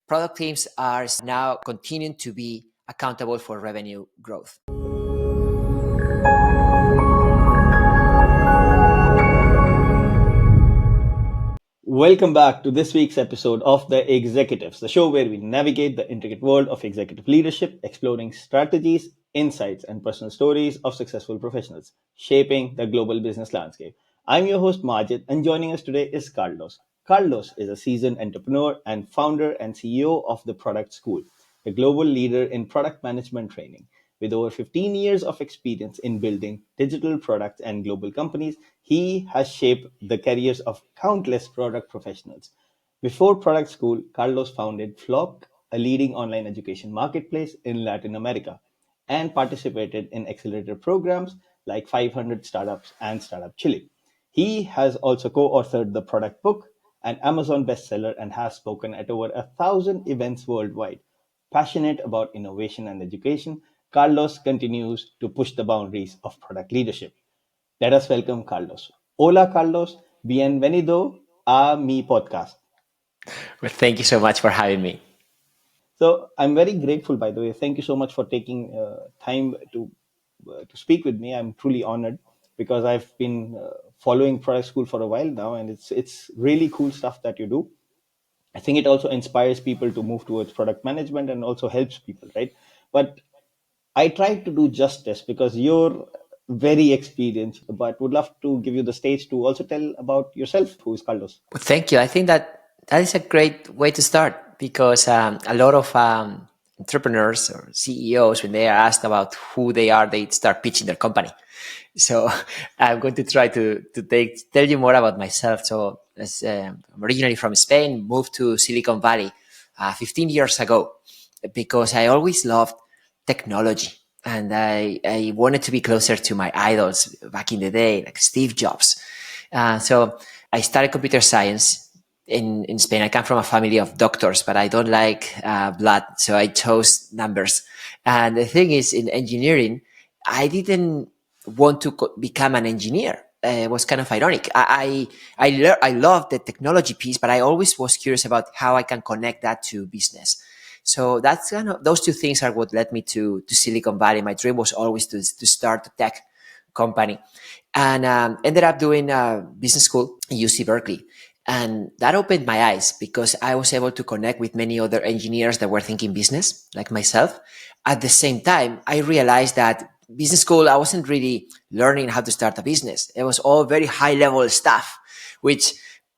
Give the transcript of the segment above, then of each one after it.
product teams are now continuing to be accountable for revenue growth. Welcome back to this week's episode of The Executives, the show where we navigate the intricate world of executive leadership, exploring strategies, insights, and personal stories of successful professionals shaping the global business landscape. I'm your host, Majid, and joining us today is Carlos. Carlos is a seasoned entrepreneur and founder and CEO of the Product School, the global leader in product management training. With over 15 years of experience in building digital products and global companies, he has shaped the careers of countless product professionals. Before Product School, Carlos founded Flock, a leading online education marketplace in Latin America, and participated in accelerator programs like 500 Startups and Startup Chile. He has also co-authored the Product Book, an Amazon bestseller, and has spoken at over 1,000 events worldwide. Passionate about innovation and education, Carlos continues to push the boundaries of product leadership. Let us welcome Carlos. Hola, Carlos. Bienvenido a mi podcast. Well, thank you so much for having me. So I'm very grateful, by the way. Thank you so much for taking time to speak with me. I'm truly honored because I've been following Product School for a while now, and it's really cool stuff that you do. I think it also inspires people to move towards product management and also helps people, right? But I try to do justice because you're very experienced, but would love to give you the stage to also tell about yourself, who is Carlos. Well, thank you. I think that is a great way to start because a lot of entrepreneurs or CEOs, when they are asked about who they are, they start pitching their company. So I'm going to try to tell you more about myself. So I'm originally from Spain, moved to Silicon Valley 15 years ago because I always loved technology. And I wanted to be closer to my idols back in the day, like Steve Jobs. So I started computer science in Spain. I come from a family of doctors, but I don't like blood. So I chose numbers. And the thing is, in engineering, I didn't want to become an engineer. It was kind of ironic. I love the technology piece, but I always was curious about how I can connect that to business. So that's kind of, those two things are what led me to Silicon Valley. My dream was always to start a tech company, and ended up doing business school at UC Berkeley. And that opened my eyes because I was able to connect with many other engineers that were thinking business like myself. At the same time, I realized that business school, I wasn't really learning how to start a business. It was all very high level stuff, which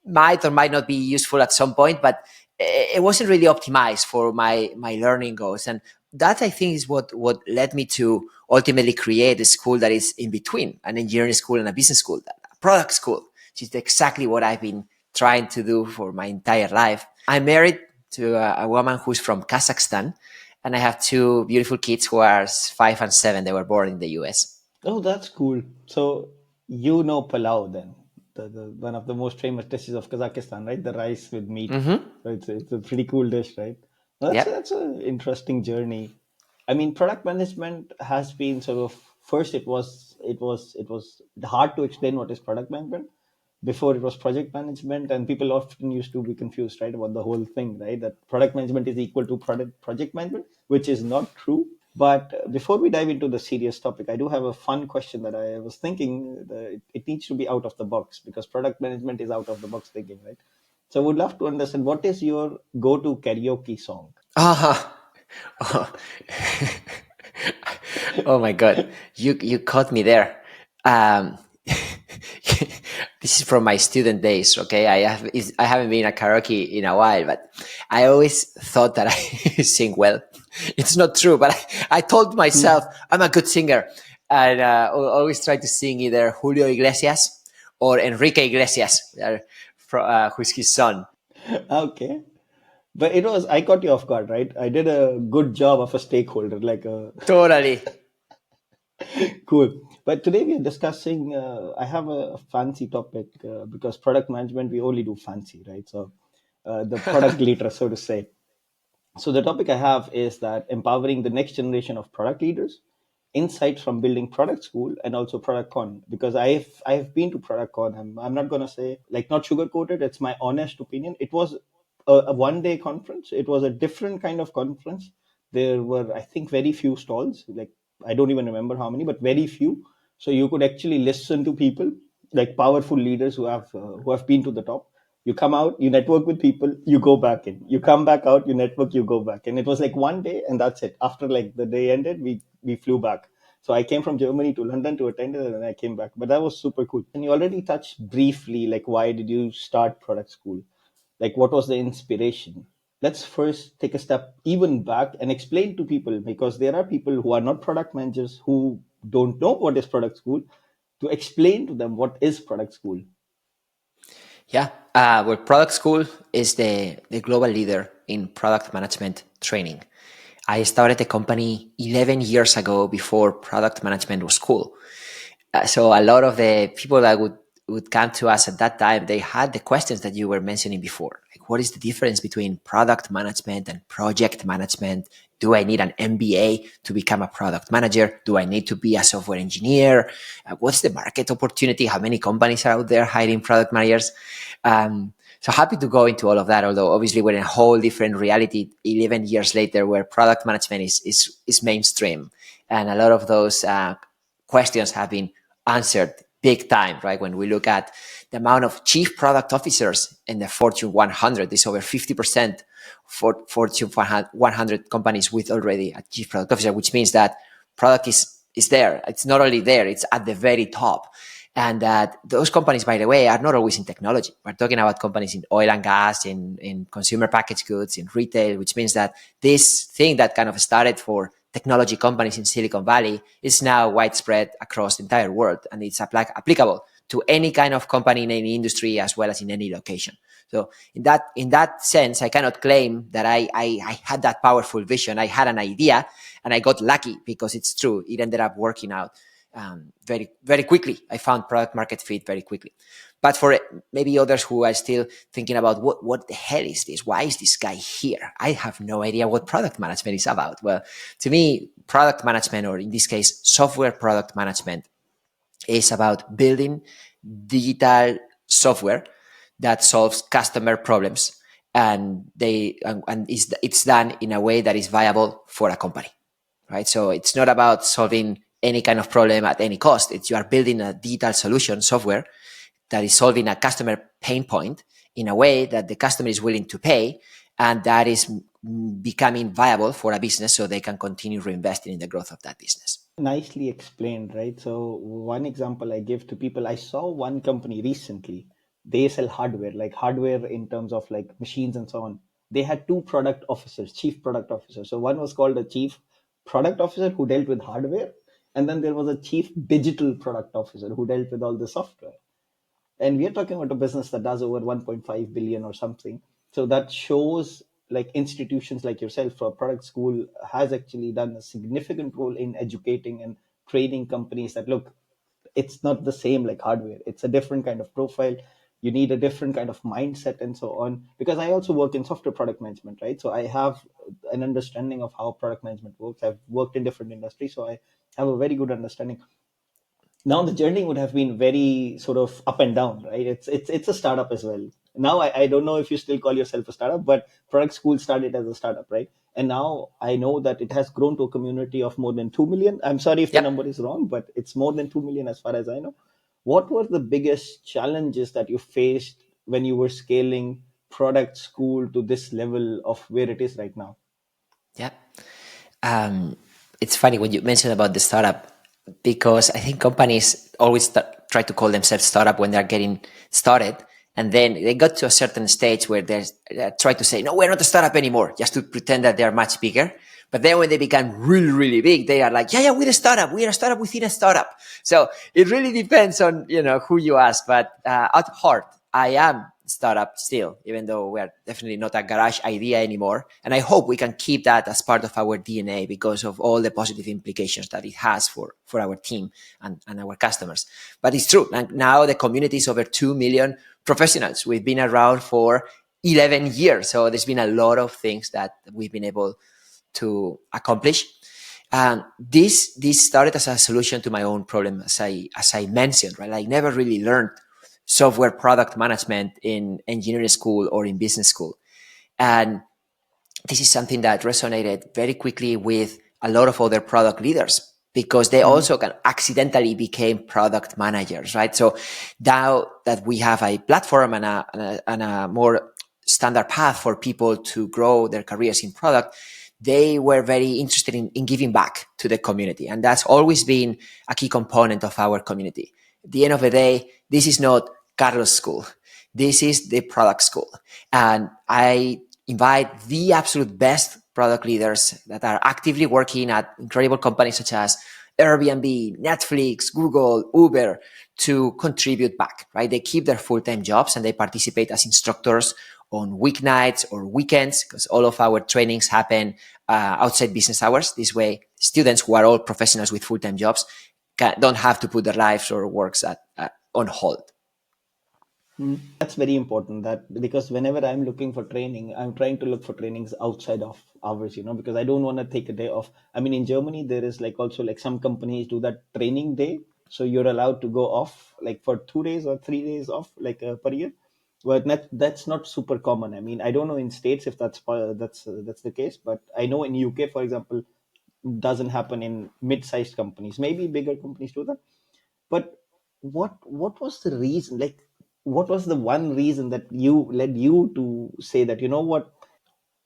might or might not be useful at some point, but it wasn't really optimized for my learning goals. And that, I think, is what led me to ultimately create a school that is in between an engineering school and a business school, a product school, which is exactly what I've been trying to do for my entire life. I'm married to a woman who's from Kazakhstan, and I have two beautiful kids who are 5 and 7. They were born in the US. Oh, that's cool. So you know palau then, the one of the most famous dishes of Kazakhstan, right? The rice with meat. So it's a pretty cool dish, right? Well, Yeah. that's an interesting journey. I mean, product management has been sort of first. It was hard to explain what is product management. Before it was project management, and people often used to be confused, right, about the whole thing, right? That product management is equal to project management, which is not true. But before we dive into the serious topic, I do have a fun question that I was thinking. It needs to be out of the box because product management is out of the box thinking, right? So I would love to understand what is your go-to karaoke song? Uh-huh. Oh. Oh my God, you caught me there. Um, this is from my student days. Okay, I haven't been a karaoke in a while, but I always thought that I sing well. It's not true, but I told myself I'm a good singer, and always try to sing either Julio Iglesias or Enrique Iglesias, who's his son. Okay. But it was, I caught you off guard, right? I did a good job of a stakeholder, like a Totally. cool. But today we are discussing, I have a fancy topic because product management, we only do fancy, right? So the product leader, so to say. So the topic I have is that empowering the next generation of product leaders, insights from building product school and also ProductCon. Because I've been to ProductCon. I'm not gonna say like not sugar coated. It's my honest opinion. It was a 1 day conference. It was a different kind of conference. There were, I think, very few stalls. Like, I don't even remember how many, but very few. So you could actually listen to people, like powerful leaders who have been to the top. You come out, you network with people, you go back in. You come back out, you network, you go back. And it was like 1 day, and that's it. After like the day ended, we flew back. So I came from Germany to London to attend it, and then I came back. But that was super cool. And you already touched briefly, like, why did you start product school? Like, what was the inspiration? Let's first take a step even back and explain to people, because there are people who are not product managers who don't know what is product school, to explain to them what is product school. Yeah, well, Product School is the global leader in product management training. I started a company 11 years ago before product management was cool. So a lot of the people that would come to us at that time, they had the questions that you were mentioning before. Like, what is the difference between product management and project management? Do I need an MBA to become a product manager? Do I need to be a software engineer? What's the market opportunity? How many companies are out there hiring product managers? So happy to go into all of that, although obviously we're in a whole different reality 11 years later, where product management is mainstream. And a lot of those questions have been answered big time, right? When we look at the amount of chief product officers in the Fortune 100, is over 50% for Fortune 100 companies with already a chief product officer, which means that product is there. It's not only there, it's at the very top. And that those companies, by the way, are not always in technology. We're talking about companies in oil and gas, in consumer packaged goods, in retail, which means that this thing that kind of started for technology companies in Silicon Valley is now widespread across the entire world, and it's applicable to any kind of company in any industry as well as in any location. So in that sense, I cannot claim that I had that powerful vision. I had an idea and I got lucky, because it's true. It ended up working out very, very quickly. I found product market fit very quickly. But for maybe others who are still thinking about what the hell is this? Why is this guy here? I have no idea what product management is about. Well, to me, product management, or in this case, software product management, is about building digital software that solves customer problems, and it's done in a way that is viable for a company, right? So it's not about solving any kind of problem at any cost. You are building a digital solution software that is solving a customer pain point in a way that the customer is willing to pay, and that is becoming viable for a business, so they can continue reinvesting in the growth of that business. Nicely explained, right? So one example I give to people, I saw one company recently. They sell hardware, like hardware in terms of like machines and so on. They had two product officers, chief product officers. So one was called a chief product officer who dealt with hardware, and then there was a chief digital product officer who dealt with all the software. And we are talking about a business that does over 1.5 billion or something. So that shows, like, institutions like yourself, for product school, has actually done a significant role in educating and training companies that, look, it's not the same like hardware. It's a different kind of profile. You need a different kind of mindset and so on. Because I also work in software product management, right? So I have an understanding of how product management works. I've worked in different industries, so I have a very good understanding. Now the journey would have been very sort of up and down, right? It's a startup as well. Now I don't know if you still call yourself a startup, but product school started as a startup, right? And now I know that it has grown to a community of more than 2 million. I'm sorry if the Yep. number is wrong, but it's more than 2 million as far as I know. What were the biggest challenges that you faced when you were scaling product school to this level of where it is right now? Yep. It's funny when you mentioned about the startup, because I think companies always try to call themselves startup when they're getting started, and then they got to a certain stage where they try to say, no, we're not a startup anymore, just to pretend that they're much bigger. But then when they become really, really big, they are like, yeah, we're a startup. We're a startup within a startup. So it really depends on, who you ask. But at heart, I am startup still, even though we're definitely not a garage idea anymore. And I hope we can keep that as part of our DNA, because of all the positive implications that it has for our team and our customers. But it's true. And now the community is over 2 million professionals. We've been around for 11 years. So there's been a lot of things that we've been able to accomplish. This started as a solution to my own problem, as I mentioned, right? I never really learned software product management in engineering school or in business school. And this is something that resonated very quickly with a lot of other product leaders because they also can accidentally became product managers, right? So now that we have a platform and a more standard path for people to grow their careers in product, they were very interested in giving back to the community. And that's always been a key component of our community. At the end of the day, this is not Carlos School. This is the product school. And I invite the absolute best product leaders that are actively working at incredible companies such as Airbnb, Netflix, Google, Uber to contribute back, right? They keep their full-time jobs and they participate as instructors on weeknights or weekends because all of our trainings happen outside business hours. This way, students who are all professionals with full-time jobs don't have to put their lives or works on hold. That's very important. That because whenever I'm looking for training, I'm trying to look for trainings outside of hours, because I don't want to take a day off. I mean, in Germany, there is like also like some companies do that training day. So you're allowed to go off like for 2 days or 3 days off like per year. But that's not super common. I mean, I don't know in States if that's the case, but I know in UK, for example, doesn't happen in mid-sized companies. Maybe bigger companies do that. But what was the reason? Like, what was the one reason that you led you to say that,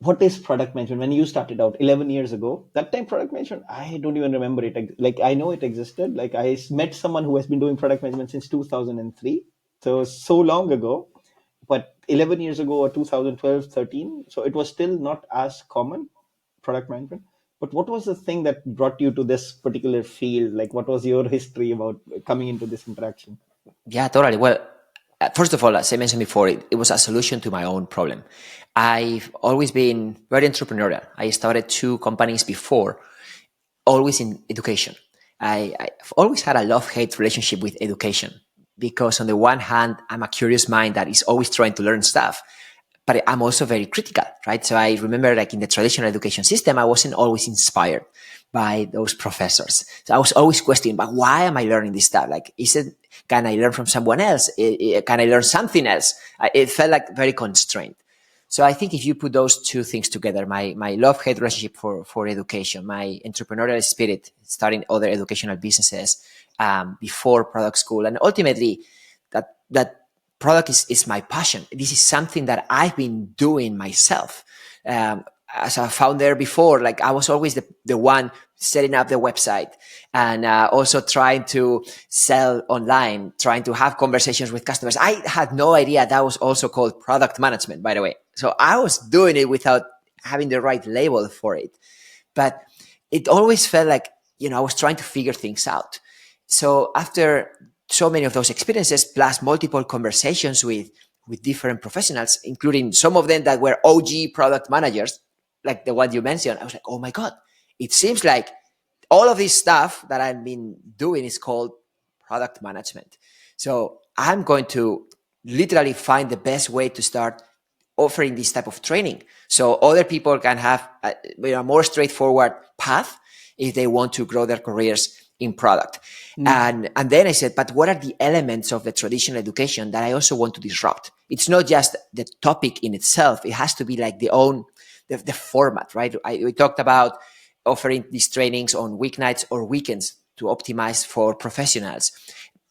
what is product management when you started out 11 years ago? That time product management, I don't even remember it. Like, I know it existed. Like, I met someone who has been doing product management since 2003. So long ago, but 11 years ago or 2012, 13. So it was still not as common, product management. But what was the thing that brought you to this particular field? Like, what was your history about coming into this interaction? Yeah, totally. Well, first of all, as I mentioned before, it was a solution to my own problem. I've always been very entrepreneurial. I started 2 companies before, always in education. I've always had a love-hate relationship with education because on the one hand, I'm a curious mind that is always trying to learn stuff, but I'm also very critical, right? So I remember like in the traditional education system, I wasn't always inspired by those professors. So I was always questioning, but why am I learning this stuff? Like, can I learn from someone else? Can I learn something else? It felt like very constrained. So I think if you put those 2 things together, my love-hate relationship for education, my entrepreneurial spirit, starting other educational businesses before product school, and ultimately that product is my passion. This is something that I've been doing myself. As a founder before, like I was always the one setting up the website and also trying to sell online, trying to have conversations with customers. I had no idea that was also called product management, by the way. So I was doing it without having the right label for it. But it always felt like, I was trying to figure things out. So after so many of those experiences, plus multiple conversations with different professionals, including some of them that were OG product managers, like the one you mentioned, I was like, oh my God, it seems like all of this stuff that I've been doing is called product management. So I'm going to literally find the best way to start offering this type of training so other people can have a more straightforward path if they want to grow their careers in product. And then I said, but what are the elements of the traditional education that I also want to disrupt? It's not just the topic in itself. It has to be like the format, right? We talked about offering these trainings on weeknights or weekends to optimize for professionals.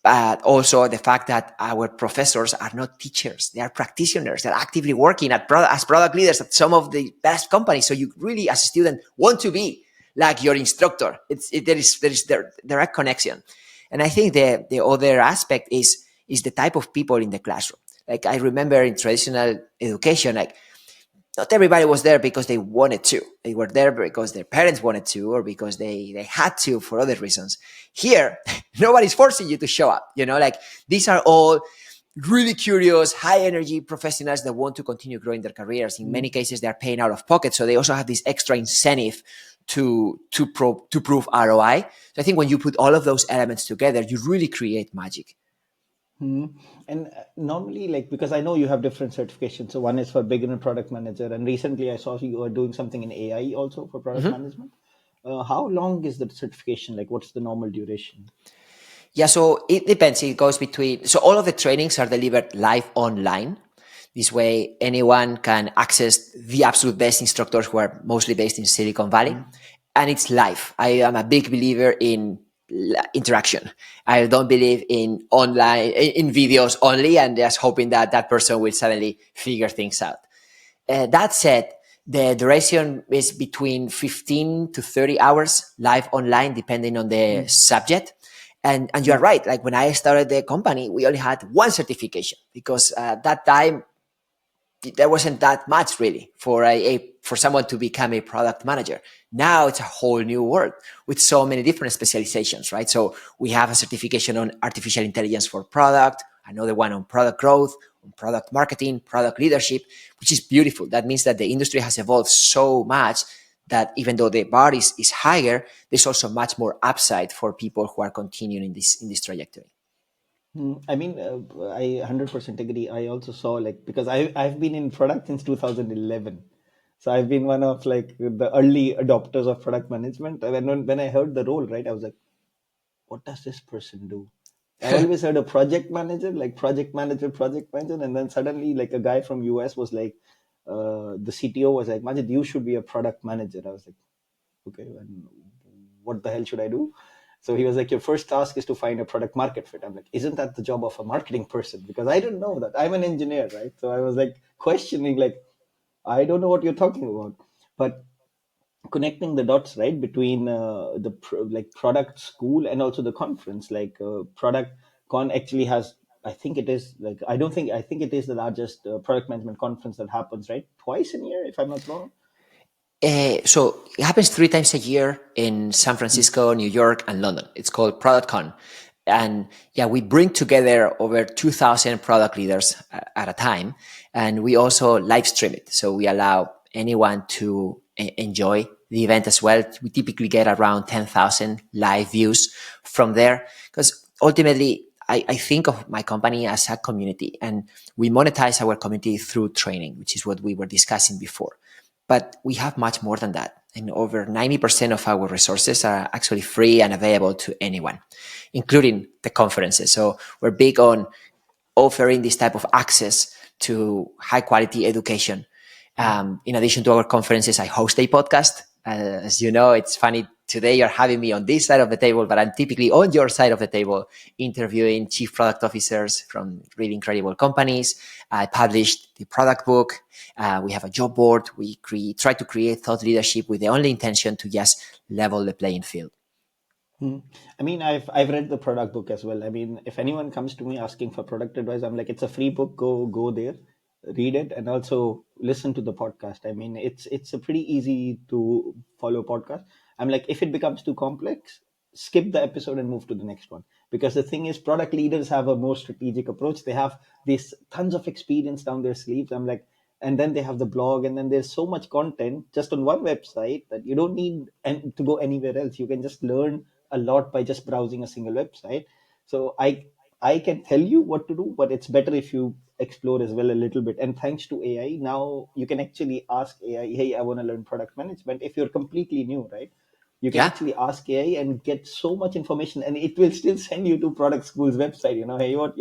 But also the fact that our professors are not teachers. They are practitioners. They're actively working as product leaders at some of the best companies. So you really, as a student, want to be like your instructor. There is the direct connection. And I think the other aspect is the type of people in the classroom. Like I remember in traditional education, like not everybody was there because they wanted to. They were there because their parents wanted to or because they had to for other reasons. Here, nobody's forcing you to show up. Like these are all really curious, high energy professionals that want to continue growing their careers. In many cases, they're paying out of pocket. So they also have this extra incentive to prove ROI. So I think when you put all of those elements together, you really create magic. And normally, like, because I know you have different certifications. So one is for beginner product manager, and recently I saw you are doing something in AI also for product management. How long is the certification? Like, what's the normal duration? Yeah, so it depends. It goes between, so all of the trainings are delivered live online. This way, anyone can access the absolute best instructors who are mostly based in Silicon Valley. And it's live. I am a big believer in interaction. I don't believe in online, in videos only, and just hoping that that person will suddenly figure things out. That said, the duration is between 15 to 30 hours live online, depending on the subject. And you're right. Like when I started the company, we only had one certification because at that time there wasn't that much really for for someone to become a product manager. Now it's a whole new world with so many different specializations, right? So we have a certification on artificial intelligence for product, another one on product growth, on product marketing, product leadership, which is beautiful. That means that the industry has evolved so much that even though the bar is higher, there's also much more upside for people who are continuing in this trajectory. I mean, I 100% agree. I also saw like because I've been in product since 2011, so I've been one of like the early adopters of product management. And when I heard the role, right, I was like, what does this person do? I always heard a project manager, like project manager, and then suddenly like a guy from US was like, the CTO was like, Majid, you should be a product manager. I was like, okay, and what the hell should I do? So he was like, your first task is to find a product market fit. I'm like, isn't that the job of a marketing person? Because I didn't know that. I'm an engineer, right? So I was like questioning, like, I don't know what you're talking about. But connecting the dots, right, between like product school and also the conference, like product con actually has, I think it is like, I think it is the largest product management conference that happens, right? Twice a year, if I'm not wrong. So it happens 3 times a year in San Francisco, New York, and London. It's called ProductCon. And yeah, we bring together over 2,000 product leaders at a time. And we also live stream it. So we allow anyone to enjoy the event as well. We typically get around 10,000 live views from there. Because ultimately, I think of my company as a community, and we monetize our community through training, which is what we were discussing before. But we have much more than that. And over 90% of our resources are actually free and available to anyone, including the conferences. So we're big on offering this type of access to high quality education. In addition to our conferences, I host a podcast. As you know, it's funny. Today you're having me on this side of the table, but I'm typically on your side of the table interviewing chief product officers from really incredible companies. I published the product book. We have a job board. We try to create thought leadership with the only intention to just level the playing field. I mean, I've read the product book as well. I mean, if anyone comes to me asking for product advice, I'm like, it's a free book. Go there, read it, and also listen to the podcast. I mean, it's a pretty easy to follow podcast. I'm like, if it becomes too complex, skip the episode and move to the next one. Because the thing is, product leaders have a more strategic approach. They have this tons of experience down their sleeves. I'm like, and then they have the blog, and then there's so much content just on one website that you don't need to go anywhere else. You can just learn a lot by just browsing a single website. So I can tell you what to do, but it's better if you explore as well a little bit. And thanks to AI, now you can actually ask AI, hey, I want to learn product management. If you're completely new, right? You can Yeah. actually ask AI and get so much information, and it will still send you to product school's website. Hey, what,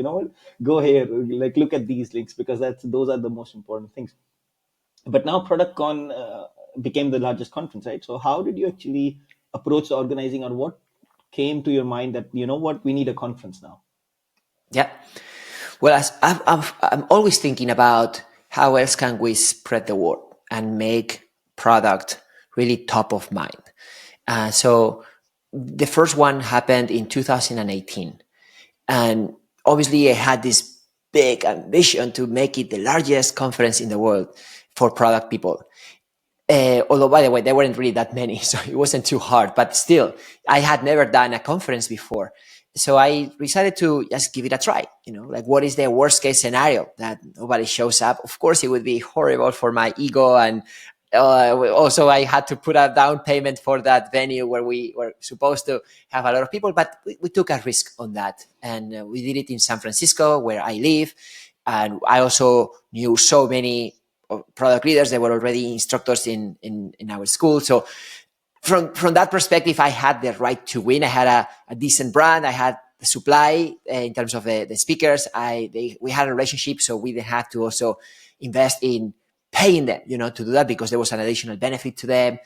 go here, like look at these links, because those are the most important things. But now ProductCon became the largest conference, right? So how did you actually approach the organizing, or what came to your mind that, what, we need a conference now? Yeah. Well, I'm always thinking about how else can we spread the word and make product really top of mind. So the first one happened in 2018. And obviously I had this big ambition to make it the largest conference in the world for product people. Although, by the way, there weren't really that many, so it wasn't too hard. But still, I had never done a conference before. So I decided to just give it a try. Like, what is the worst case scenario that nobody shows up? Of course, it would be horrible for my ego. And also, I had to put a down payment for that venue where we were supposed to have a lot of people. But we took a risk on that. And we did it in San Francisco, where I live. And I also knew so many product leaders. They were already instructors in our school. So from that perspective, I had the right to win. I had a decent brand. I had the supply in terms of the speakers. We had a relationship, so we didn't have to also invest in paying them, to do that, because there was an additional benefit to them.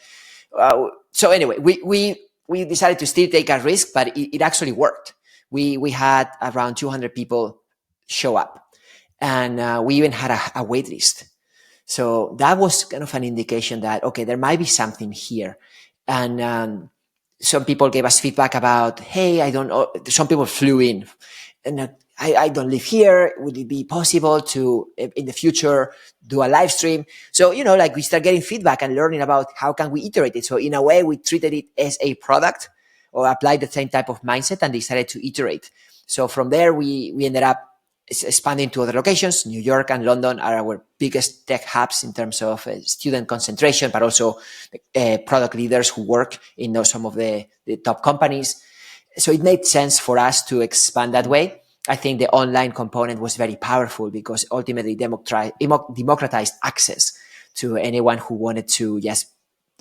So anyway, we decided to still take a risk, but it actually worked. We had around 200 people show up, and we even had a wait list. So that was kind of an indication that, okay, there might be something here. And some people gave us feedback about, hey, I don't know. Some people flew in, and I don't live here. Would it be possible to, in the future, do a live stream? So, we start getting feedback and learning about how can we iterate it. So in a way, we treated it as a product, or applied the same type of mindset, and decided to iterate. So from there, we ended up expanding to other locations. New York and London are our biggest tech hubs in terms of student concentration, but also product leaders who work in some of the top companies. So it made sense for us to expand that way. I think the online component was very powerful because ultimately democratized access to anyone who wanted to just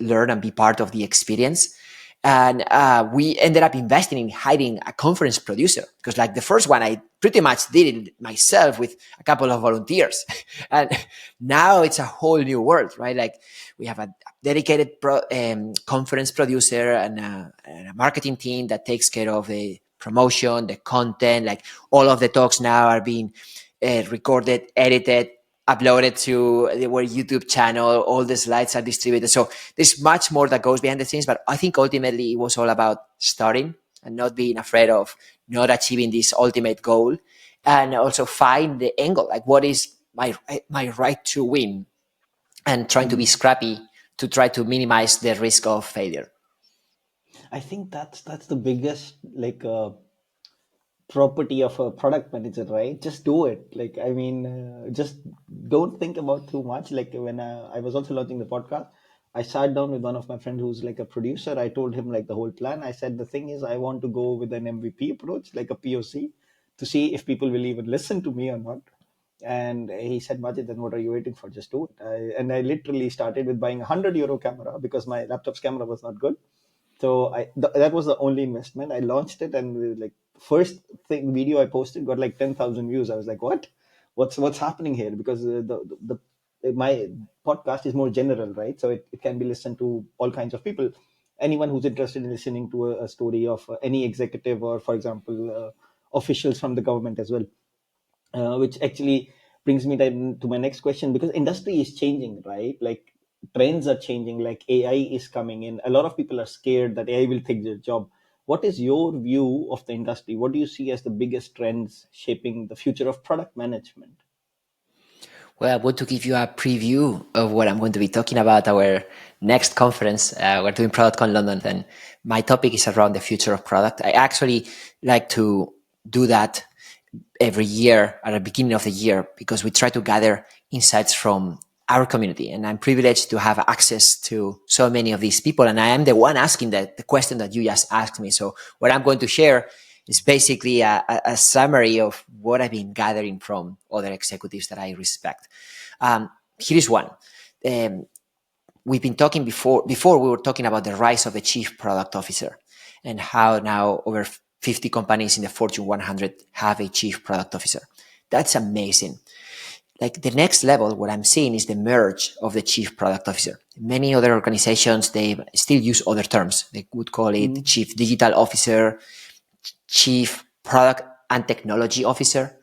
learn and be part of the experience. And we ended up investing in hiring a conference producer, because the first one, I pretty much did it myself with a couple of volunteers. And now it's a whole new world, right? We have a dedicated conference producer and a marketing team that takes care of the promotion, the content. All of the talks now are being recorded, edited, uploaded to our YouTube channel. All the slides are distributed. So there's much more that goes behind the scenes, but I think ultimately it was all about starting and not being afraid of not achieving this ultimate goal, and also find the angle, what is my right to win, and trying to be scrappy to try to minimize the risk of failure. I think that's the biggest property of a product manager, right? Just do it. Just don't think about too much. When I was also launching the podcast, I sat down with one of my friends who's a producer. I told him the whole plan. I said, the thing is, I want to go with an MVP approach, like a POC, to see if people will even listen to me or not. And he said, Majid, then what are you waiting for? Just do it. And I literally started with buying €100 camera because my laptop's camera was not good. So that was the only investment. I launched it, and first video I posted got 10,000 views. I was like, what? What's happening here? Because my podcast is more general, right? So it can be listened to all kinds of people. Anyone who's interested in listening to a story of any executive, or, for example, officials from the government as well. Which actually brings me to my next question, because industry is changing, right? Trends are changing, AI is coming in. A lot of people are scared that AI will take their job. What is your view of the industry? What do you see as the biggest trends shaping the future of product management? Well, I want to give you a preview of what I'm going to be talking about our next conference. We're doing ProductCon London, and my topic is around the future of product. I actually like to do that every year at the beginning of the year, because we try to gather insights from our community. And I'm privileged to have access to so many of these people. And I am the one asking the question that you just asked me. So what I'm going to share is basically a summary of what I've been gathering from other executives that I respect. Here is one. We've been talking before we were talking about the rise of the chief product officer, and how now over 50 companies in the Fortune 100 have a chief product officer. That's amazing. The next level, what I'm seeing is the merge of the chief product officer. Many other organizations, they still use other terms. They would call it chief digital officer, chief product and technology officer,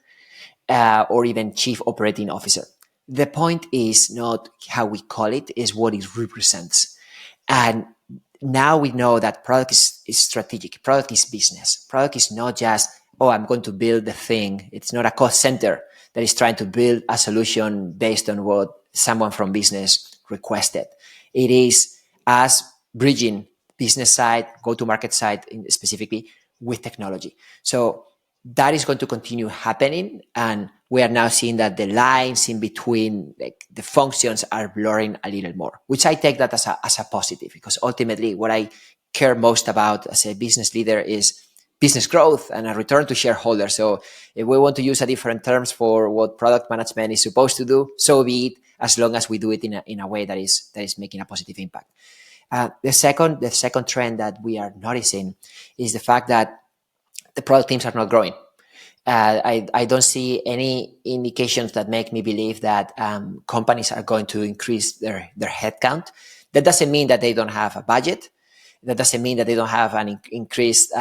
or even chief operating officer. The point is not how we call it, is what it represents. And now we know that product is strategic. Product is business. Product is not just, I'm going to build the thing. It's not a cost center that is trying to build a solution based on what someone from business requested. It is us bridging business side, go-to-market side specifically, with technology. So that is going to continue happening. And we are now seeing that the lines in between the functions are blurring a little more, which I take that as a positive, because ultimately what I care most about as a business leader is business growth and a return to shareholders. So if we want to use a different terms for what product management is supposed to do, so be it, as long as we do it in a way that is making a positive impact. The second trend that we are noticing is the fact that the product teams are not growing. I don't see any indications that make me believe that companies are going to increase their headcount. That doesn't mean that they don't have a budget. That doesn't mean that they don't have an increased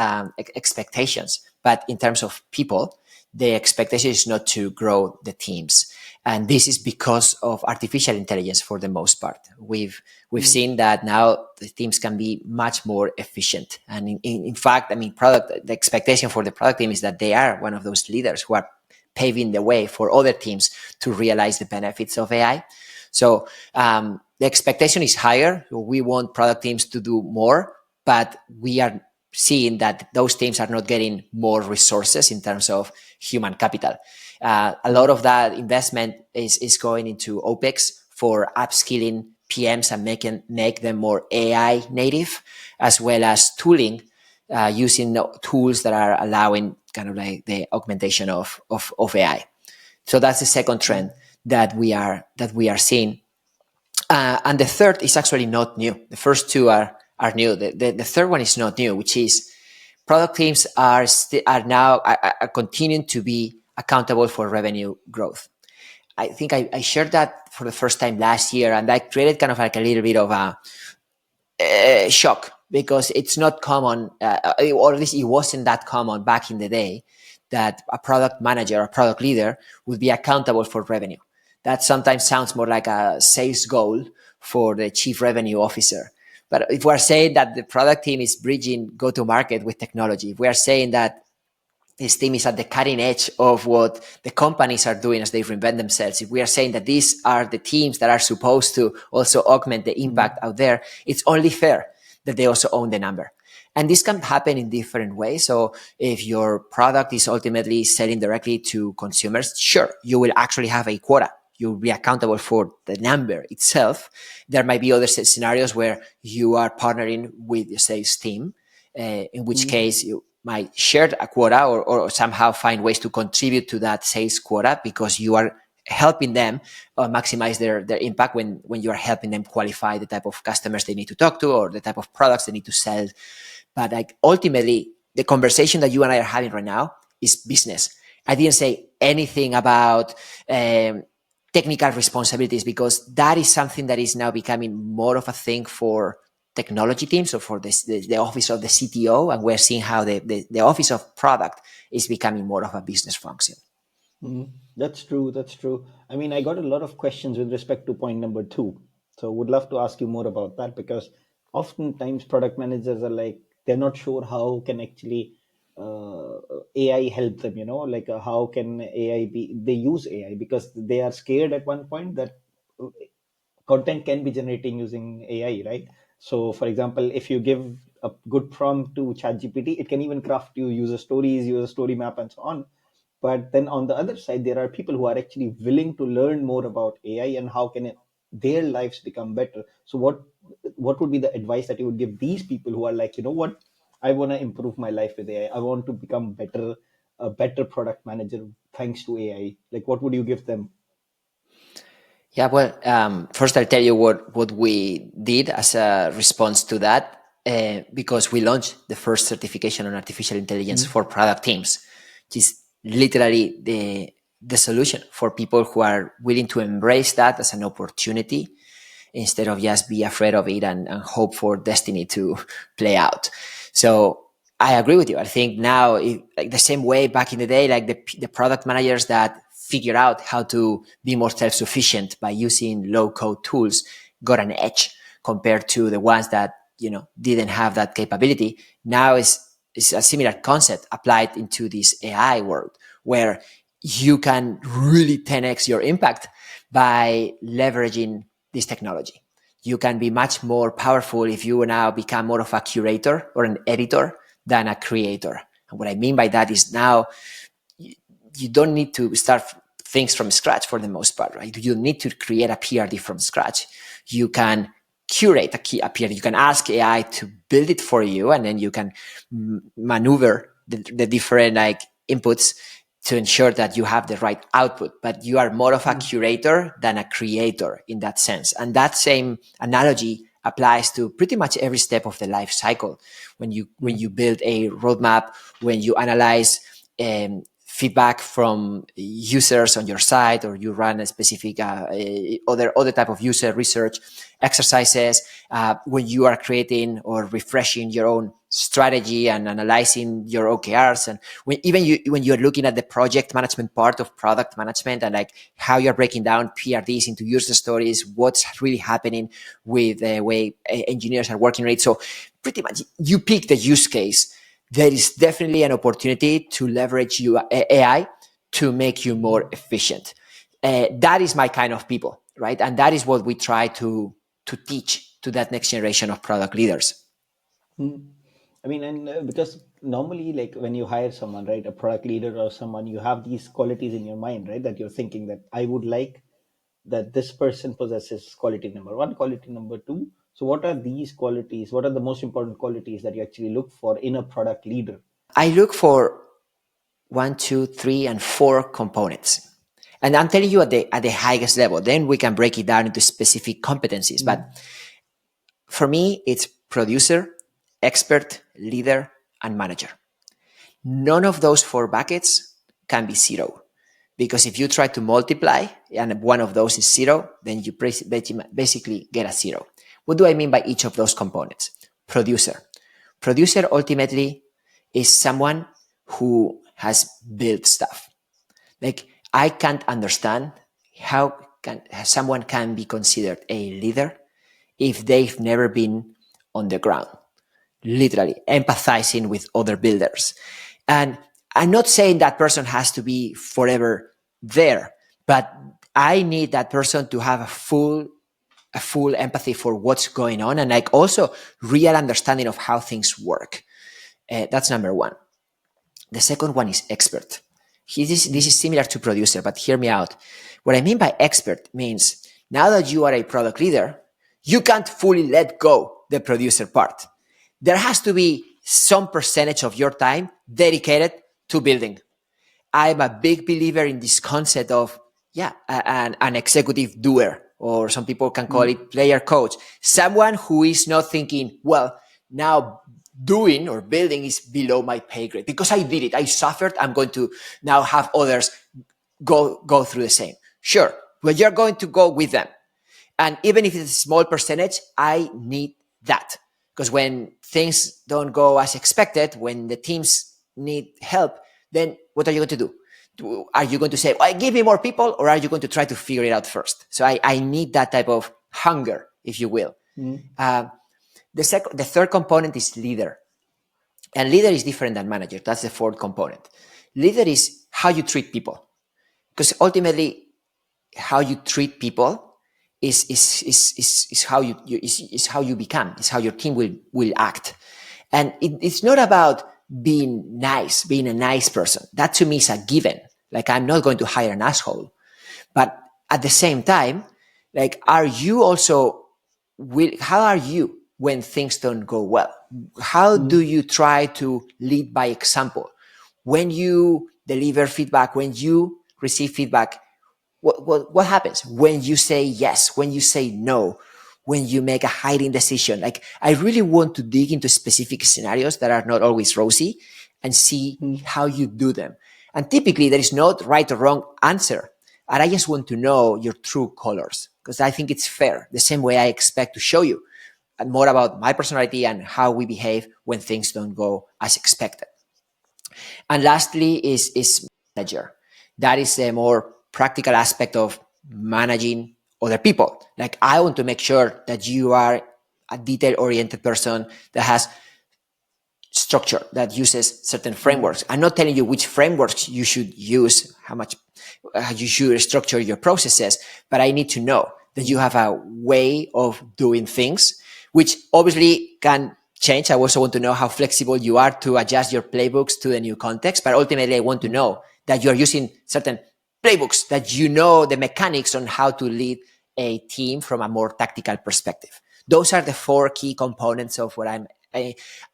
expectations. But in terms of people, the expectation is not to grow the teams. And this is because of artificial intelligence for the most part. We've seen that now the teams can be much more efficient. And in fact, I mean, the expectation for the product team is that they are one of those leaders who are paving the way for other teams to realize the benefits of AI. So the expectation is higher. We want product teams to do more, but we are seeing that those teams are not getting more resources in terms of human capital. A lot of that investment is going into OpEx for upskilling PMs and make them more AI native, as well as tooling, using tools that are allowing kind of like the augmentation of AI. So that's the second trend that we are seeing. And the third is actually not new. The first two are new. The third one is not new, which is product teams are now continuing to be accountable for revenue growth. I think I shared that for the first time last year, and that created kind of like a little bit of a shock, because it's not common, or at least it wasn't that common back in the day, that a product manager or product leader would be accountable for revenue. That sometimes sounds more like a sales goal for the chief revenue officer. But if we're saying that the product team is bridging go-to-market with technology, if we are saying that this team is at the cutting edge of what the companies are doing as they reinvent themselves, if we are saying that these are the teams that are supposed to also augment the impact out there, it's only fair that they also own the number. And this can happen in different ways. So if your product is ultimately selling directly to consumers, sure, you will actually have a quota. You'll be accountable for the number itself. There might be other scenarios where you are partnering with the sales team, in which case you might share a quota or somehow find ways to contribute to that sales quota, because you are helping them maximize their impact when you are helping them qualify the type of customers they need to talk to or the type of products they need to sell. But like ultimately, the conversation that you and I are having right now is business. I didn't say anything about technical responsibilities, because that is something that is now becoming more of a thing for technology teams or for the office of the CTO, and we're seeing how the office of product is becoming more of a business function. That's true. I mean, I got a lot of questions with respect to point number 2. So would love to ask you more about that, because oftentimes product managers are like, they're not sure how can actually AI help them, like how can they use AI, because they are scared at one point that content can be generating using AI, right? So for example, if you give a good prompt to ChatGPT, it can even craft you user stories, user story map, and so on. But then on the other side, there are people who are actually willing to learn more about AI and how can their lives become better. So what would be the advice that you would give these people who are like, what, I want to improve my life with AI. I want to become a better product manager thanks to AI. Like, what would you give them? Yeah, well, first I'll tell you what we did as a response to that, because we launched the first certification on artificial intelligence for product teams, which is literally the solution for people who are willing to embrace that as an opportunity instead of just be afraid of it and hope for destiny to play out. So I agree with you. I think now, like the same way back in the day, like the product managers that figure out how to be more self-sufficient by using low-code tools got an edge compared to the ones that didn't have that capability. Now is a similar concept applied into this AI world, where you can really 10x your impact by leveraging this technology. You can be much more powerful if you now become more of a curator or an editor than a creator. And what I mean by that is now you don't need to start things from scratch for the most part, right? You need to create a PRD from scratch. You can curate a PRD. You can ask AI to build it for you, and then you can maneuver the different inputs to ensure that you have the right output. But you are more of a curator than a creator in that sense. And that same analogy applies to pretty much every step of the life cycle. When you build a roadmap, when you analyze feedback from users on your site, or you run a specific other type of user research exercises, when you are creating or refreshing your own strategy and analyzing your OKRs, and when you're looking at the project management part of product management, and like how you're breaking down PRDs into user stories, what's really happening with the way engineers are working on it. So pretty much you pick the use case. There is definitely an opportunity to leverage AI to make you more efficient. That is my kind of people, right? And that is what we try to teach to that next generation of product leaders. I mean, and because normally, like when you hire someone, right, a product leader or someone, you have these qualities in your mind, right, that you're thinking that I would like that this person possesses quality number one, quality number two. So, what are these qualities? What are the most important qualities that you actually look for in a product leader? I look for 1, 2, 3, and 4 components. And I'm telling you at the highest level. Then we can break it down into specific competencies. But for me, it's producer, expert, leader, and manager. None of those 4 buckets can be 0. Because if you try to multiply and one of those is 0, then you basically get a 0. What do I mean by each of those components? Producer. Producer ultimately is someone who has built stuff. Like, I can't understand how someone can be considered a leader if they've never been on the ground, literally empathizing with other builders. And I'm not saying that person has to be forever there, but I need that person to have a full empathy for what's going on, and like also real understanding of how things work. That's number one. The second one is expert. This is similar to producer, but hear me out. What I mean by expert means now that you are a product leader, you can't fully let go the producer part. There has to be some percentage of your time dedicated to building. I'm a big believer in this concept of, an executive doer, or some people can call it player coach. Someone who is not thinking, well, now doing or building is below my pay grade because I did it. I suffered. I'm going to now have others go through the same. Sure, but you're going to go with them. And even if it's a small percentage, I need that. Because when things don't go as expected, when the teams need help, then what are you going to do? Are you going to say, well, give me more people, or are you going to try to figure it out first? So I need that type of hunger, if you will. The third component is leader. And leader is different than manager. That's the fourth component. Leader is how you treat people. Because ultimately, how you treat people is how you become, is how your team will act. And it's not about being nice, being a nice person. That to me is a given. Like, I'm not going to hire an asshole. But at the same time, like, how are you when things don't go well? How do you try to lead by example? When you deliver feedback, when you receive feedback, what happens when you say yes, when you say no, when you make a hiding decision? Like, I really want to dig into specific scenarios that are not always rosy and see how you do them. And typically there is no right or wrong answer. And I just want to know your true colors, because I think it's fair. The same way I expect to show you more about my personality and how we behave when things don't go as expected. And lastly is manager. That is a more practical aspect of managing other people. Like, I want to make sure that you are a detail-oriented person that has structure, that uses certain frameworks. I'm not telling you which frameworks you should use, how you should structure your processes, but I need to know that you have a way of doing things, which obviously can change. I also want to know how flexible you are to adjust your playbooks to the new context, but ultimately I want to know that you're using certain playbooks, that you know the mechanics on how to lead a team from a more tactical perspective. Those are the 4 key components of what I'm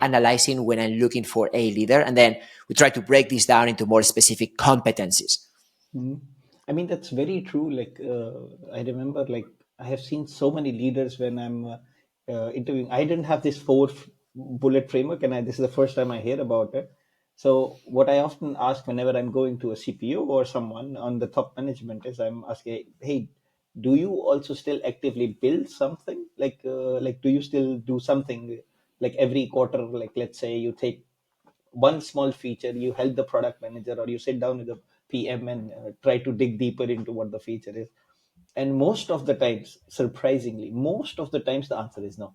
analyzing when I'm looking for a leader. And then we try to break this down into more specific competencies. I mean, that's very true. Like, I remember, like, I have seen so many leaders when I'm interviewing, I didn't have this bullet framework, and this is the first time I hear about it. So what I often ask whenever I'm going to a CPO or someone on the top management is I'm asking, hey, do you also still actively build something? Like do you still do something like every quarter? Like let's say you take one small feature, you help the product manager or you sit down with the PM and try to dig deeper into what the feature is. And most of the times, surprisingly, most of the times the answer is no.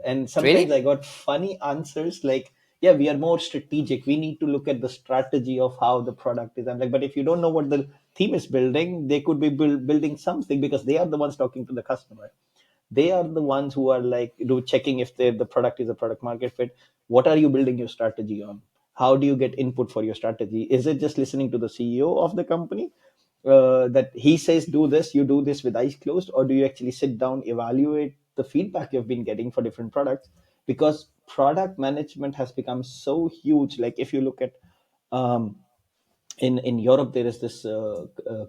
And sometimes I Really? got funny answers like, yeah, we are more strategic, we need to look at the strategy of how the product is. I'm like, but if you don't know what the team is building, they could be building something, because they are the ones talking to the customer. They are the ones who are like checking if the product is a product market fit. What are you building your strategy on? How do you get input for your strategy? Is it just listening to the CEO of the company, that he says do this, you do this with eyes closed, or do you actually sit down, evaluate the feedback you've been getting for different products? Because product management has become so huge. Like if you look at um, in Europe, there is this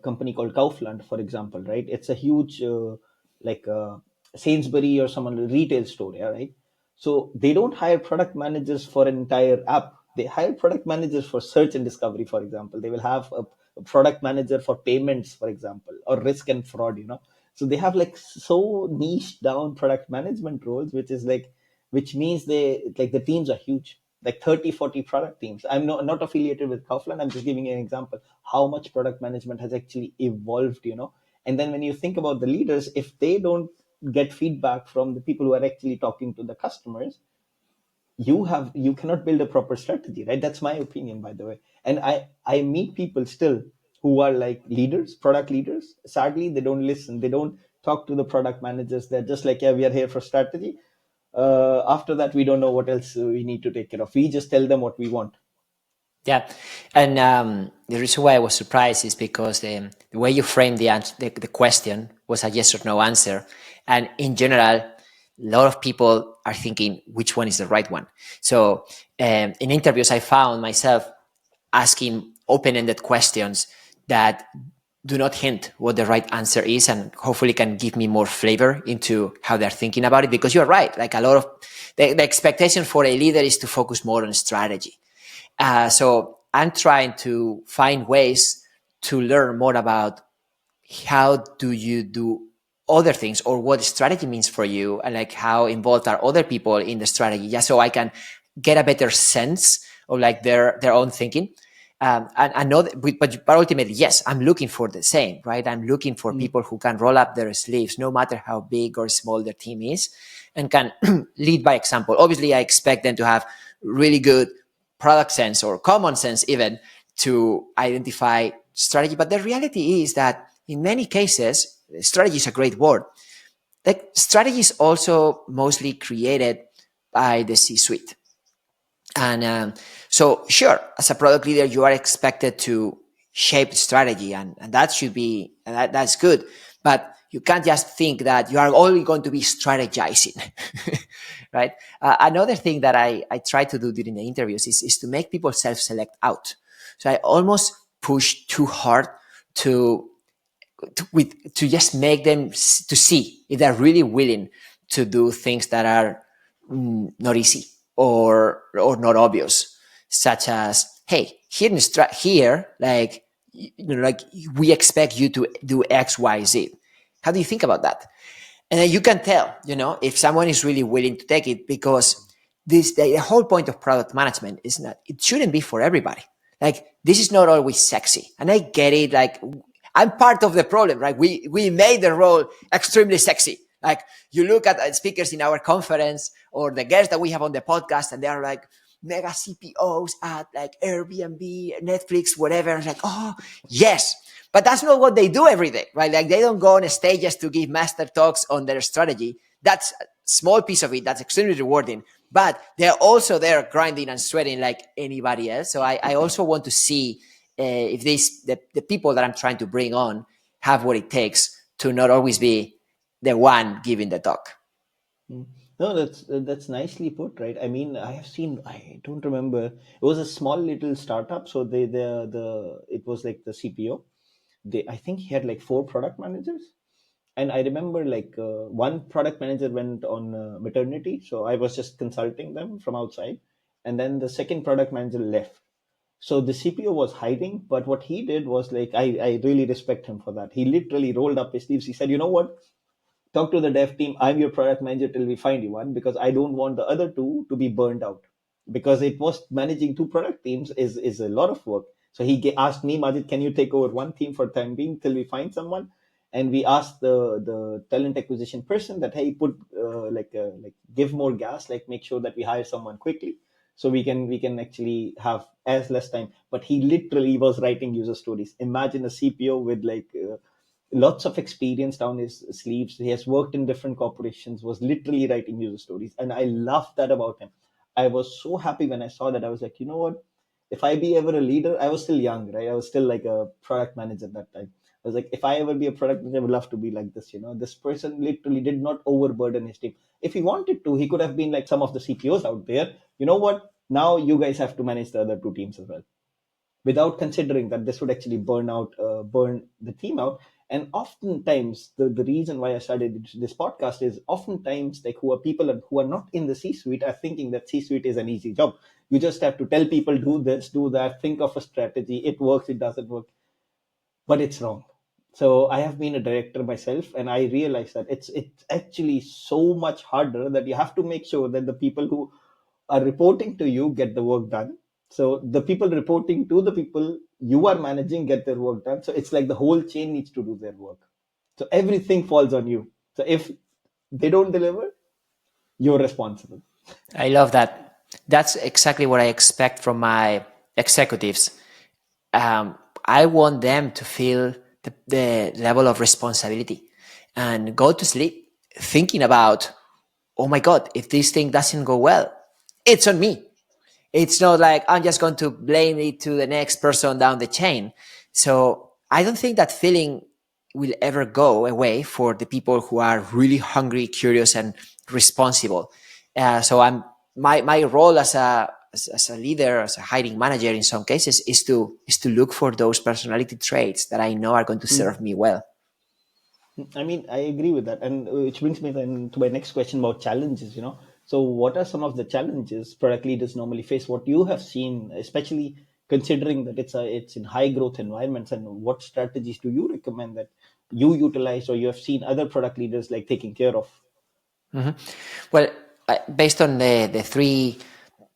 company called Kaufland, for example, right? It's a huge like Sainsbury or someone retail store, yeah, right? So they don't hire product managers for an entire app. They hire product managers for search and discovery, for example. They will have a product manager for payments, for example, or risk and fraud, So they have like so niche down product management roles, which is like, which means they like the teams are huge, like 30, 40 product teams. I'm not affiliated with Kaufland. I'm just giving you an example how much product management has actually evolved. And then when you think about the leaders, if they don't get feedback from the people who are actually talking to the customers, you cannot build a proper strategy, right? That's my opinion, by the way. And I meet people still who are like leaders, product leaders. Sadly, they don't listen, they don't talk to the product managers. They're just like, yeah, we are here for strategy. After that, we don't know what else we need to take care of. We just tell them what we want. Yeah, and the reason why I was surprised is because the way you framed the question was a yes or no answer, and in general, a lot of people are thinking which one is the right one. So in interviews, I found myself asking open-ended questions that do not hint what the right answer is, and hopefully can give me more flavor into how they're thinking about it. Because you're right, like a lot of the expectation for a leader is to focus more on strategy. So I'm trying to find ways to learn more about how do you do other things, or what strategy means for you, and like how involved are other people in the strategy, just so I can get a better sense of like their own thinking. And I know that, but ultimately, yes, I'm looking for the same, right? I'm looking for Mm. people who can roll up their sleeves, no matter how big or small their team is, and can lead by example. Obviously, I expect them to have really good product sense or common sense, even to identify strategy. But the reality is that in many cases, strategy is a great word. Like strategy is also mostly created by the C-suite. And so, sure, as a product leader, you are expected to shape strategy, and that should be, that's good. But you can't just think that you are only going to be strategizing, right? Another thing that I try to do during the interviews is to make people self-select out. So I almost push too hard to to just make them to see if they're really willing to do things that are not easy or not obvious, such as, hey, here, like like we expect you to do X, Y, Z. How do you think about that? And then you can tell, if someone is really willing to take it, because the whole point of product management is not, it shouldn't be for everybody. Like this is not always sexy, and I get it. Like I'm part of the problem, right? We made the role extremely sexy. Like you look at speakers in our conference or the guests that we have on the podcast, and they are like mega CPOs at like Airbnb, Netflix, whatever. It's like, oh yes, but that's not what they do every day, right? Like they don't go on stages to give master talks on their strategy. That's a small piece of it. That's extremely rewarding. But they're also there grinding and sweating like anybody else. So I also want to see if the people that I'm trying to bring on have what it takes to not always be the one giving the talk. Mm. No, that's nicely put, right? I mean, I have seen. I don't remember. It was a small little startup, so the it was like the CPO. I think he had like four product managers, And I remember one product manager went on maternity, so I was just consulting them from outside, and then the second product manager left. So the CPO was hiding, but what he did was I really respect him for that. He literally rolled up his sleeves. He said, "You know what? Talk to the dev team. I'm your product manager till we find you one, because I don't want the other two to be burned out, because it was managing two product teams is a lot of work." So he asked me, "Majid, can you take over one team for time being till we find someone?" And we asked the talent acquisition person that, "Hey, put give more gas, like make sure that we hire someone quickly, so we can actually have as less time." But he literally was writing user stories. Imagine a CPO with lots of experience down his sleeves. He has worked in different corporations, was literally writing user stories. And I love that about him. I was so happy when I saw that. I was like, you know what? If I be ever a leader, I was still young, right? I was still like a product manager at that time. I was like, if I ever be a product manager, I would love to be like this. This person literally did not overburden his team. If he wanted to, he could have been like some of the CPOs out there. You know what? Now you guys have to manage the other two teams as well, without considering that this would actually burn the team out. And oftentimes the reason why I started this podcast is, oftentimes like who are people who are not in the C-suite are thinking that C-suite is an easy job. You just have to tell people, do this, do that, think of a strategy, it works, it doesn't work. But it's wrong. So I have been a director myself, and I realized that it's actually so much harder, that you have to make sure that the people who are reporting to you get the work done. So the people reporting to the people you are managing get their work done. So it's like the whole chain needs to do their work. So everything falls on you. So if they don't deliver, you're responsible. I love that. That's exactly what I expect from my executives. I want them to feel the level of responsibility and go to sleep thinking about, oh my God, if this thing doesn't go well, it's on me. It's not like I'm just going to blame it to the next person down the chain. So I don't think that feeling will ever go away for the people who are really hungry, curious, and responsible. So my role as a leader, as a hiring manager, in some cases, is to look for those personality traits that I know are going to serve me well. I mean, I agree with that, and which brings me then to my next question about challenges. So what are some of the challenges product leaders normally face? What you have seen, especially considering that it's in high growth environments, and what strategies do you recommend that you utilize, or you have seen other product leaders like taking care of? Well, based on the three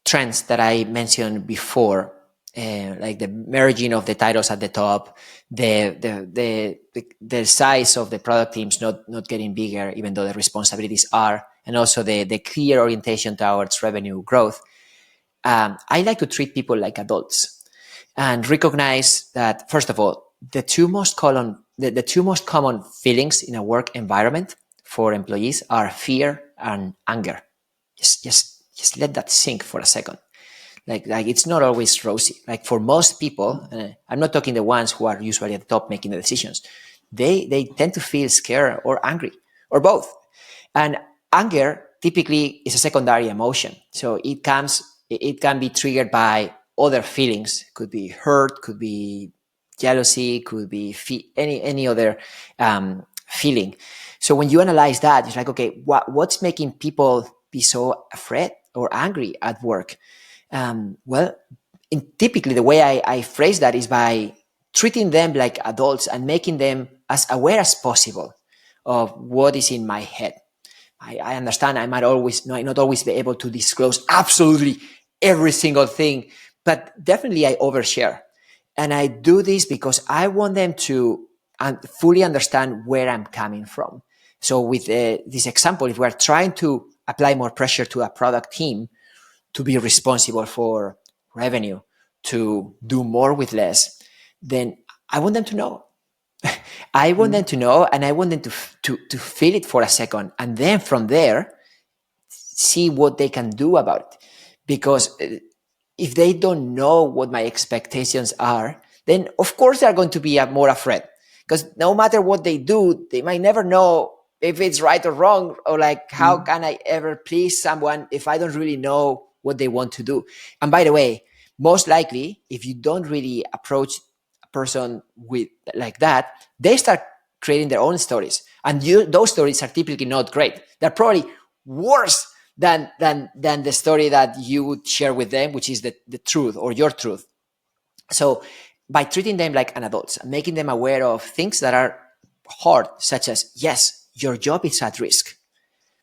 trends that I mentioned before, like the merging of the titles at the top, the size of the product teams not getting bigger, even though the responsibilities are, and also the clear orientation towards revenue growth. I like to treat people like adults and recognize that, first of all, the two most common feelings in a work environment for employees are fear and anger. Just let that sink for a second. Like it's not always rosy. Like for most people, I'm not talking the ones who are usually at the top making the decisions. They tend to feel scared or angry or both. And anger typically is a secondary emotion. So it can be triggered by other feelings. Could be hurt, could be jealousy, could be any other feeling. So when you analyze that, it's like, okay, what's making people be so afraid or angry at work? Well, typically the way I phrase that is by treating them like adults and making them as aware as possible of what is in my head. I understand I might not always be able to disclose absolutely every single thing, but definitely I overshare. And I do this because I want them to fully understand where I'm coming from. So with this example, if we're trying to apply more pressure to a product team to be responsible for revenue, to do more with less, then I want them to know. I want them to know, and I want them to feel it for a second, and then from there see what they can do about it. Because if they don't know what my expectations are, then of course they're going to be more afraid. Because no matter what they do, they might never know if it's right or wrong, or like how can I ever please someone if I don't really know what they want to do. And by the way, most likely, if you don't really approach a person with like that, they start creating their own stories. And those stories are typically not great. They're probably worse than the story that you would share with them, which is the truth or your truth. So by treating them like an adults and making them aware of things that are hard, such as, yes, your job is at risk.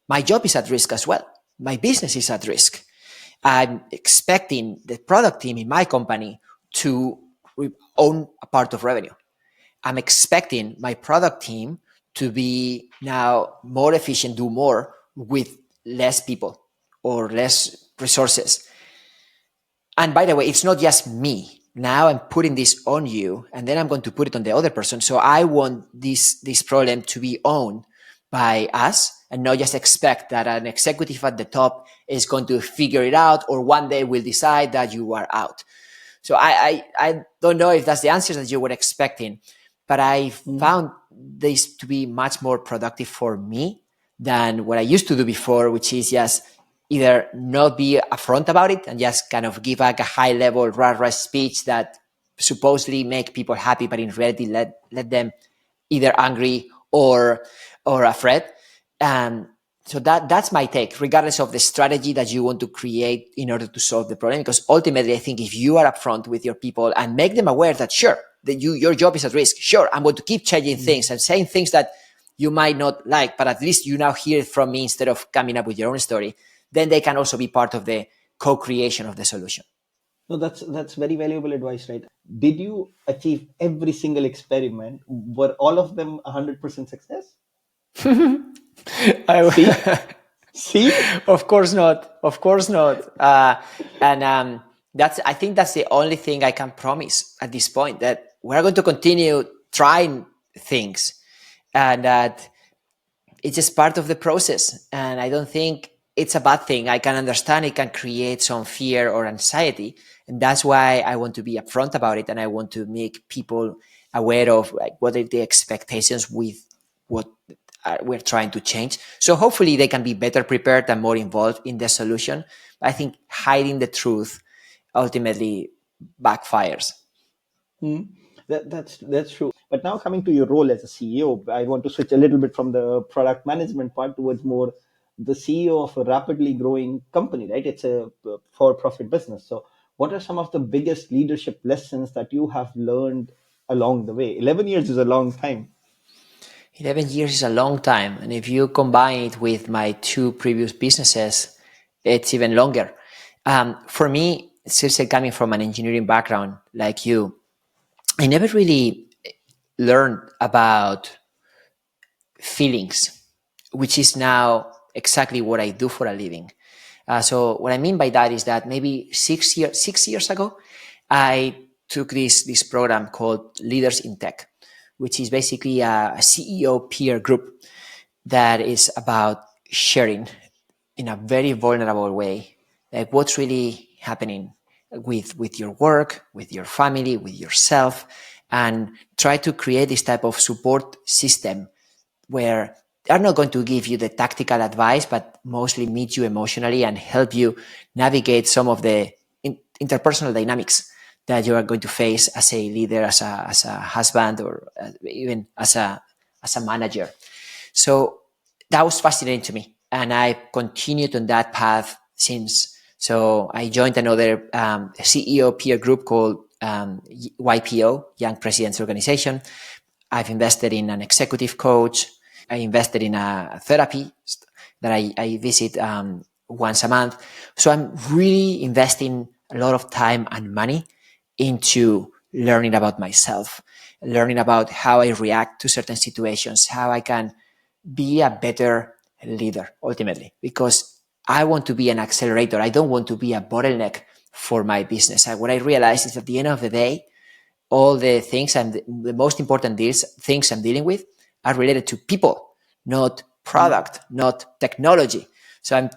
My job is at risk as well. My business is at risk. I'm expecting the product team in my company to own a part of revenue. I'm expecting my product team to be now more efficient, do more with less people or less resources. And by the way, it's not just me. Now I'm putting this on you, and then I'm going to put it on the other person. So I want this problem to be owned by us and not just expect that an executive at the top is going to figure it out or one day will decide that you are out. So I don't know if that's the answers that you were expecting, but I found this to be much more productive for me than what I used to do before, which is just either not be upfront about it and just kind of give like a high level rah-rah speech that supposedly make people happy, but in reality let them either angry or afraid. So that's my take, regardless of the strategy that you want to create in order to solve the problem. Because ultimately, I think if you are upfront with your people and make them aware that sure, that your job is at risk. Sure, I'm going to keep changing things and saying things that you might not like, but at least you now hear it from me instead of coming up with your own story. Then they can also be part of the co-creation of the solution. No, that's very valuable advice, right? Did you achieve every single experiment? Were all of them 100% success? See? See? Of course not. Of course not. And I think that's the only thing I can promise at this point, that we're going to continue trying things and that it's just part of the process. And I don't think it's a bad thing. I can understand it can create some fear or anxiety. And that's why I want to be upfront about it. And I want to make people aware of like what are the expectations with what we're trying to change. So hopefully they can be better prepared and more involved in the solution. But I think hiding the truth ultimately backfires. That's true. But now coming to your role as a CEO, I want to switch a little bit from the product management part towards more the CEO of a rapidly growing company, right? It's a for-profit business. So what are some of the biggest leadership lessons that you have learned along the way? 11 years is a long time. 11 years is a long time. And if you combine it with my two previous businesses, it's even longer. For me, seriously, coming from an engineering background like you, I never really learned about feelings, which is now exactly what I do for a living. So what I mean by that is that maybe 6 years ago, I took this program called Leaders in Tech, which is basically a CEO peer group that is about sharing in a very vulnerable way, like what's really happening with your work, with your family, with yourself, and try to create this type of support system where they're not going to give you the tactical advice, but mostly meet you emotionally and help you navigate some of the interpersonal dynamics that you are going to face as a leader, as a husband, or even as a manager. So that was fascinating to me, and I continued on that path since. So I joined another CEO peer group called YPO, Young Presidents Organization. I've invested in an executive coach. I invested in a therapy that I visit once a month. So I'm really investing a lot of time and money into learning about myself, learning about how I react to certain situations, how I can be a better leader ultimately, because I want to be an accelerator. I don't want to be a bottleneck for my business. What I realized is at the end of the day, all the things and the most important things I'm dealing with are related to people, not product, not technology. So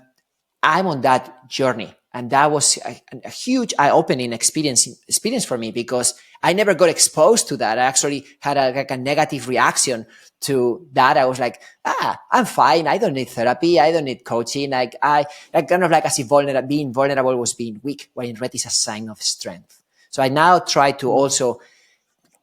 I'm on that journey. And that was a huge eye-opening experience for me, because I never got exposed to that. I actually had a negative reaction to that. I was like, I'm fine. I don't need therapy. I don't need coaching. Like kind of like as if being vulnerable was being weak, when in reality is a sign of strength. So I now try to also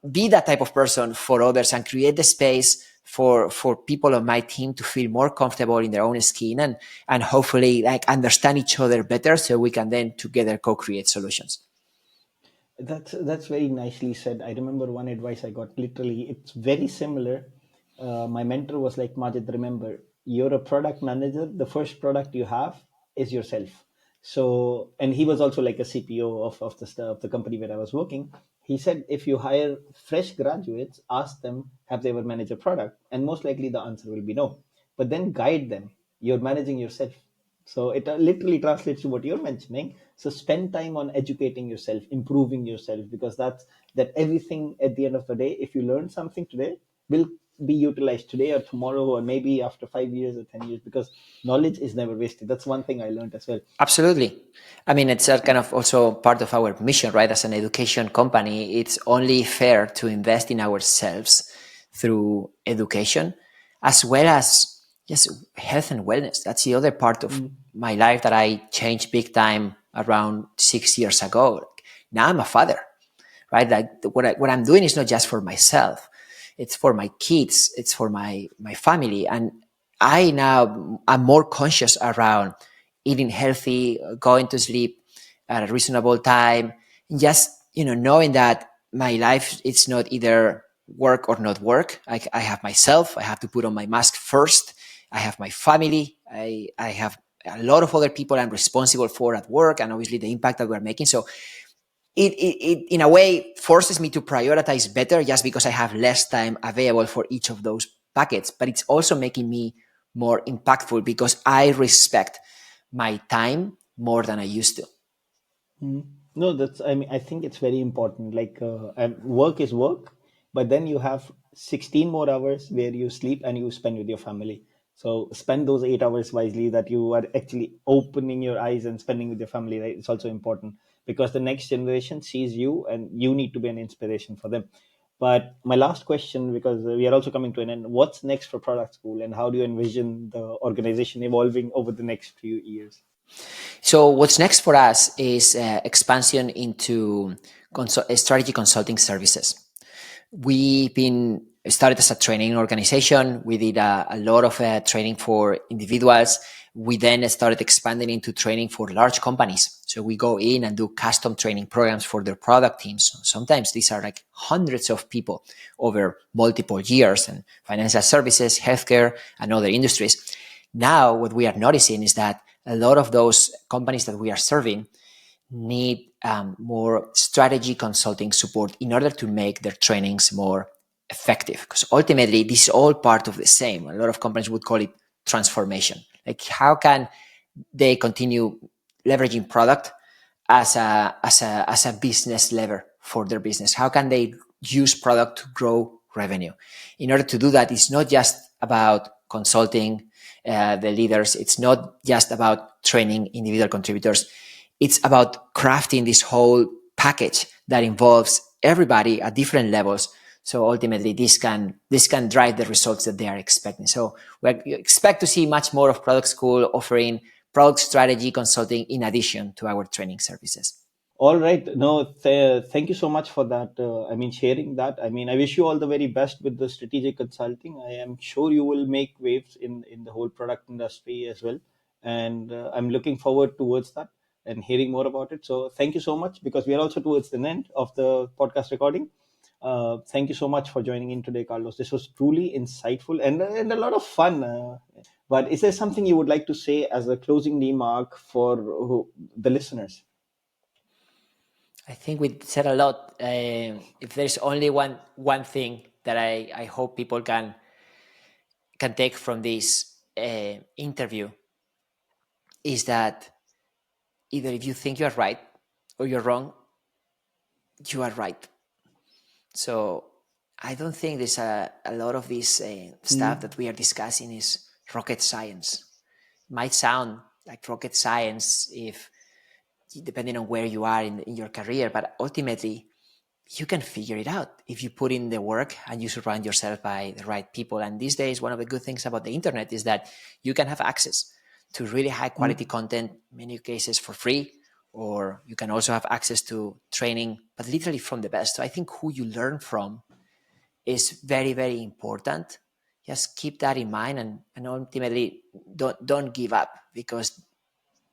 be that type of person for others and create the space for people on my team to feel more comfortable in their own skin and hopefully like understand each other better so we can then together co-create solutions. That's very nicely said. I remember one advice I got. Literally, it's very similar. My mentor was like, Majid, remember, you're a product manager. The first product you have is yourself. So, and he was also like a CPO of the company where I was working. He said, if you hire fresh graduates, ask them, have they ever managed a product? And most likely the answer will be no. But then guide them. You're managing yourself. So it literally translates to what you're mentioning. So spend time on educating yourself, improving yourself, because that everything at the end of the day, if you learn something today, will be utilized today or tomorrow or maybe after 5 years or 10 years, because knowledge is never wasted. That's one thing I learned as well. Absolutely. I mean, it's a kind of also part of our mission, right? As an education company, it's only fair to invest in ourselves through education, as well as just health and wellness. That's the other part of my life that I changed big time around 6 years ago. Now I'm a father, right? Like what I'm doing is not just for myself. It's for my kids. It's for my family. And I now I'm more conscious around eating healthy, going to sleep at a reasonable time, and just, knowing that my life, it's not either work or not work. I have myself. I have to put on my mask first. I have my family. I have a lot of other people I'm responsible for at work, and obviously the impact that we're making. So it in a way forces me to prioritize better just because I have less time available for each of those buckets. But it's also making me more impactful because I respect my time more than I used to. No, I mean, I think it's very important. Like, and work is work, but then you have 16 more hours where you sleep and you spend with your family. So spend those 8 hours wisely, that you are actually opening your eyes and spending with your family, right? It's also important because the next generation sees you and you need to be an inspiration for them. But my last question, because we are also coming to an end, what's next for Product School and how do you envision the organization evolving over the next few years? So what's next for us is expansion into strategy consulting services. We've been started as a training organization. We did a lot of training for individuals. We then started expanding into training for large companies. So we go in and do custom training programs for their product teams. Sometimes these are like hundreds of people over multiple years, and financial services, healthcare, and other industries. Now, what we are noticing is that a lot of those companies that we are serving need more strategy consulting support in order to make their trainings more effective. Because ultimately, this is all part of the same. A lot of companies would call it transformation. Like, how can they continue leveraging product as a business lever for their business? How can they use product to grow revenue? In order to do that, it's not just about consulting the leaders. It's not just about training individual contributors. It's about crafting this whole package that involves everybody at different levels. So ultimately, this can drive the results that they are expecting. So we expect to see much more of Product School offering product strategy consulting in addition to our training services. All right. No, thank you so much for that. I mean, sharing that. I mean, I wish you all the very best with the strategic consulting. I am sure you will make waves in the whole product industry as well. And I'm looking forward towards that and hearing more about it. So thank you so much, because we are also towards the end of the podcast recording. Thank you so much for joining in today, Carlos. This was truly insightful and a lot of fun. But is there something you would like to say as a closing remark for the listeners? I think we said a lot. If there's only one thing that I hope people can take from this interview, is that either if you think you're right or you're wrong, you are right. So I don't think there's a lot of this stuff that we are discussing is rocket science. It might sound like rocket science if depending on where you are in your career, but ultimately you can figure it out if you put in the work and you surround yourself by the right people. And these days, one of the good things about the internet is that you can have access to really high quality content, many cases for free, or you can also have access to training, but literally from the best. So I think who you learn from is very, very important. just keep that in mind, and ultimately don't give up, because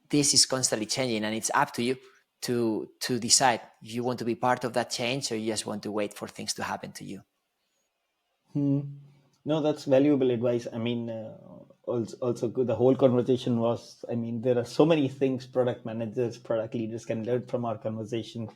this is constantly changing, and it's up to you to decide if you want to be part of that change or you just want to wait for things to happen to you. No, that's valuable advice. I mean, also good. The whole conversation was, I mean, there are so many things product managers, product leaders can learn from our conversation,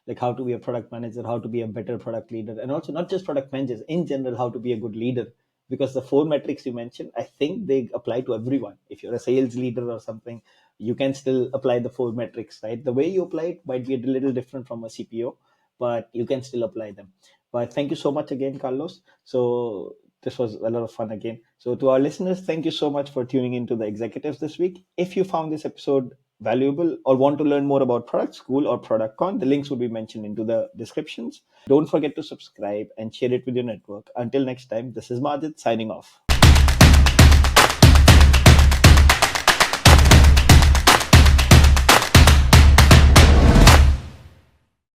like how to be a product manager, how to be a better product leader, and also not just product managers, in general, how to be a good leader. Because the four metrics you mentioned, I think they apply to everyone. If you're a sales leader or something, you can still apply the four metrics, right? The way you apply it might be a little different from a CPO, but you can still apply them. But thank you so much again, Carlos. So this was a lot of fun again. So to our listeners, thank you so much for tuning into the executives this week. If you found this episode valuable or want to learn more about Product School or ProductCon, the links will be mentioned into the descriptions. Don't forget to subscribe and share it with your network. Until next time, this is Majid signing off.